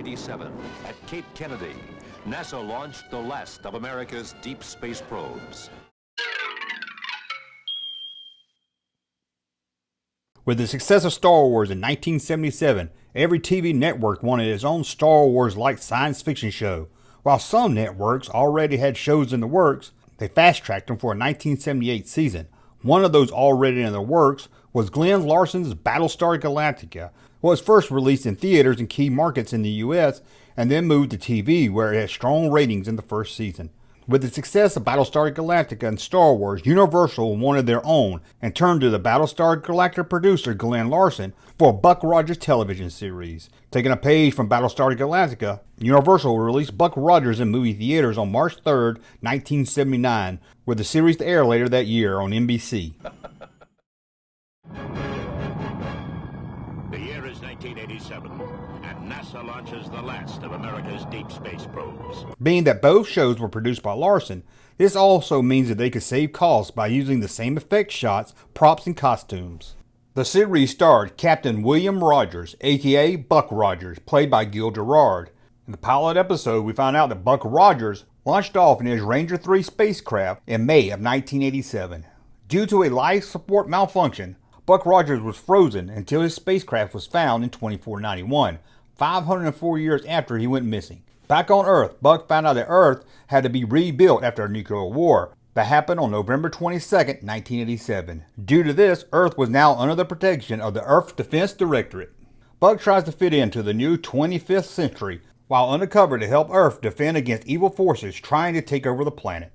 1987, at Cape Kennedy, NASA launched the last of America's deep space probes. With the success of Star Wars in 1977, every TV network wanted its own Star Wars-like science fiction show. While some networks already had shows in the works, they fast-tracked them for a 1978 season. One of those already in the works was Glenn Larson's Battlestar Galactica. It was first released in theaters in key markets in the US and then moved to TV, where it had strong ratings in the first season. With the success of Battlestar Galactica and Star Wars, Universal wanted their own and turned to the Battlestar Galactica producer Glenn Larson for a Buck Rogers television series. Taking a page from Battlestar Galactica, Universal released Buck Rogers in movie theaters on March 3, 1979, with the series to air later that year on NBC. The year is 1987, and NASA launches the last of America's deep space probes. Being that both shows were produced by Larson, this also means that they could save costs by using the same effect shots, props, and costumes. The series starred Captain William Rogers, aka Buck Rogers, played by Gil Gerard. In the pilot episode, we found out that Buck Rogers launched off in his Ranger 3 spacecraft in May of 1987. Due to a life support malfunction, Buck Rogers was frozen until his spacecraft was found in 2491, 504 years after he went missing. Back on Earth, Buck found out that Earth had to be rebuilt after a nuclear war that happened on November 22, 1987. Due to this, Earth was now under the protection of the Earth Defense Directorate. Buck tries to fit into the new 25th century while undercover to help Earth defend against evil forces trying to take over the planet.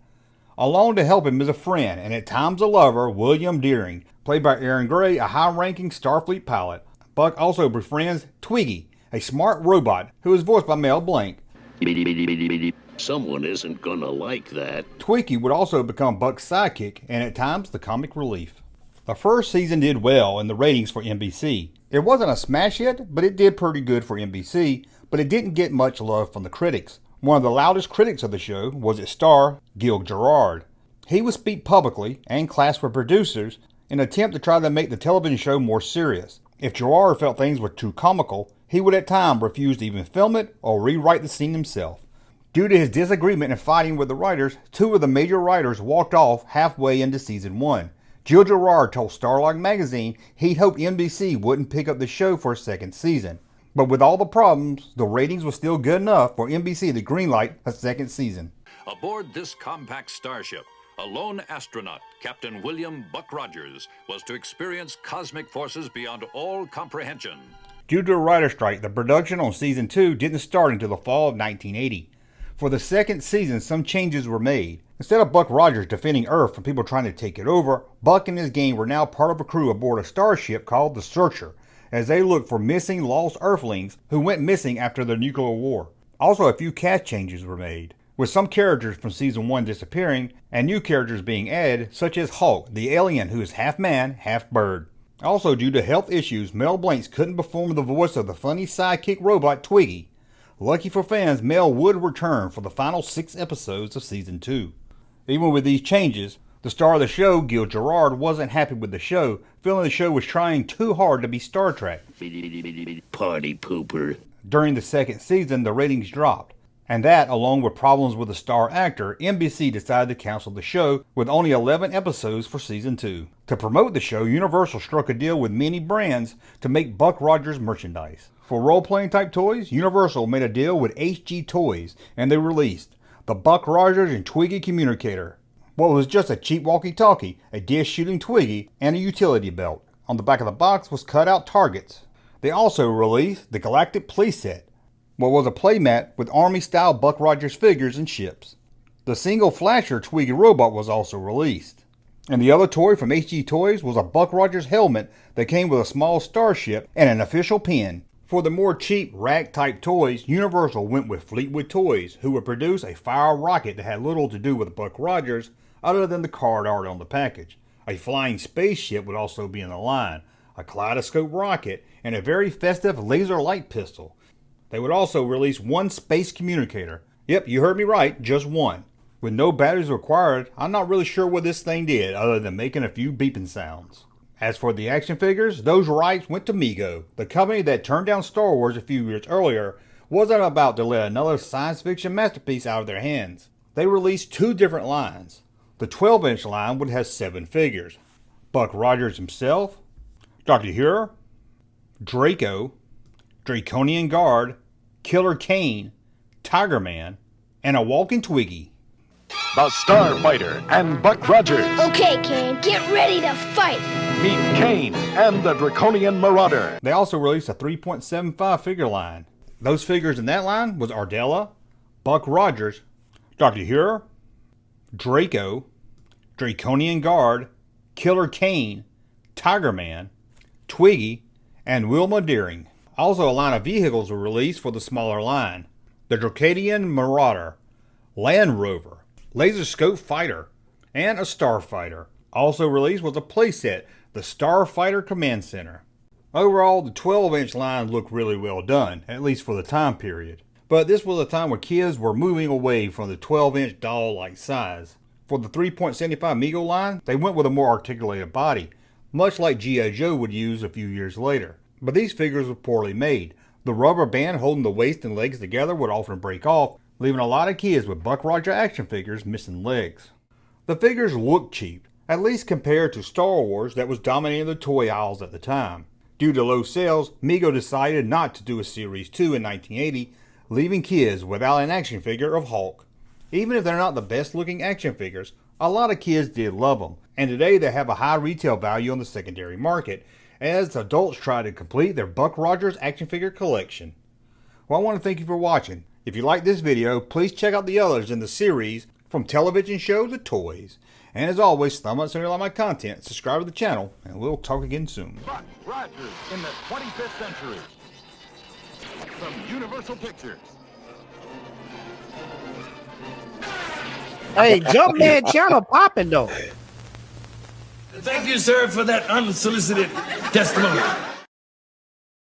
Along to help him is a friend and at times a lover, William Deering, played by Aaron Gray, a high-ranking Starfleet pilot. Buck also befriends Twiggy, a smart robot who is voiced by Mel Blanc. Someone isn't gonna like that. Twiggy would also become Buck's sidekick and at times the comic relief. The first season did well in the ratings for NBC. It wasn't a smash hit, but it did pretty good for NBC, but it didn't get much love from the critics. One of the loudest critics of the show was its star, Gil Gerard. He would speak publicly and clash with producers in an attempt to try to make the television show more serious. If Gerard felt things were too comical, he would at times refuse to even film it or rewrite the scene himself. Due to his disagreement and fighting with the writers, two of the major writers walked off halfway into season 1. Gil Gerard told Starlog magazine he'd hoped NBC wouldn't pick up the show for a second season. But with all the problems, the ratings were still good enough for NBC to greenlight a second season. Aboard this compact starship, a lone astronaut, Captain William Buck Rogers, was to experience cosmic forces beyond all comprehension. Due to a writer's strike, the production on season 2 didn't start until the fall of 1980. For the second season, some changes were made. Instead of Buck Rogers defending Earth from people trying to take it over, Buck and his gang were now part of a crew aboard a starship called the Searcher, as they looked for missing lost Earthlings who went missing after the nuclear war. Also, a few cast changes were made, with some characters from season 1 disappearing and new characters being added, such as Hulk, the alien who is half man, half bird. Also, due to health issues, Mel Blanc couldn't perform the voice of the funny sidekick robot Twiggy. Lucky for fans, Mel would return for the final 6 episodes of season 2. Even with these changes, the star of the show, Gil Gerard, wasn't happy with the show, feeling the show was trying too hard to be Star Trek. Party pooper. During the second season, the ratings dropped, and that, along with problems with the star actor, NBC decided to cancel the show with only 11 episodes for season 2. To promote the show, Universal struck a deal with many brands to make Buck Rogers merchandise. For role-playing type toys, Universal made a deal with HG Toys, and they released the Buck Rogers and Twiggy Communicator. What was just a cheap walkie-talkie, a dish-shooting Twiggy, and a utility belt. On the back of the box was cut-out targets. They also released the Galactic Playset, what was a playmat with Army-style Buck Rogers figures and ships. The single flasher Twiggy robot was also released. And the other toy from HG Toys was a Buck Rogers helmet that came with a small starship and an official pin. For the more cheap rack-type toys, Universal went with Fleetwood Toys, who would produce a fire rocket that had little to do with Buck Rogers, other than the card art on the package. A flying spaceship would also be in the line, a kaleidoscope rocket, and a very festive laser light pistol. They would also release one space communicator. Yep, you heard me right, just one. With no batteries required, I'm not really sure what this thing did other than making a few beeping sounds. As for the action figures, those rights went to Mego, the company that turned down Star Wars a few years earlier wasn't about to let another science fiction masterpiece out of their hands. They released 2 different lines. The 12-inch line would have 7 figures. Buck Rogers himself, Dr. Heuer, Draco, Draconian Guard, Killer Kane, Tiger Man, and a walking Twiggy. The Starfighter and Buck Rogers. Okay, Kane, get ready to fight. Meet Kane and the Draconian Marauder. They also released a 3.75 figure line. Those figures in that line was Ardella, Buck Rogers, Dr. Heuer, Draco, Draconian Guard, Killer Kane, Tiger Man, Twiggy, and Wilma Deering. Also, a line of vehicles were released for the smaller line. The Draconian Marauder, Land Rover, Laser Scope Fighter, and a Starfighter. Also released was a playset, the Starfighter Command Center. Overall, the 12-inch line looked really well done, at least for the time period. But this was a time where kids were moving away from the 12-inch doll-like size. For the 3.75 Mego line, they went with a more articulated body, much like G.I. Joe would use a few years later. But these figures were poorly made. The rubber band holding the waist and legs together would often break off, leaving a lot of kids with Buck Rogers action figures missing legs. The figures looked cheap, at least compared to Star Wars that was dominating the toy aisles at the time. Due to low sales, Mego decided not to do a Series 2 in 1980, leaving kids without an action figure of Hulk. Even if they're not the best looking action figures, a lot of kids did love them, and today they have a high retail value on the secondary market, as adults try to complete their Buck Rogers action figure collection. Well, I want to thank you for watching. If you like this video, please check out the others in the series, from television show to toys. And as always, thumb up if you like my content, subscribe to the channel, and we'll talk again soon. Buck Rogers in the 25th century. From Universal Pictures. Hey, Junkman channel popping though. Thank you, sir, for that unsolicited testimony.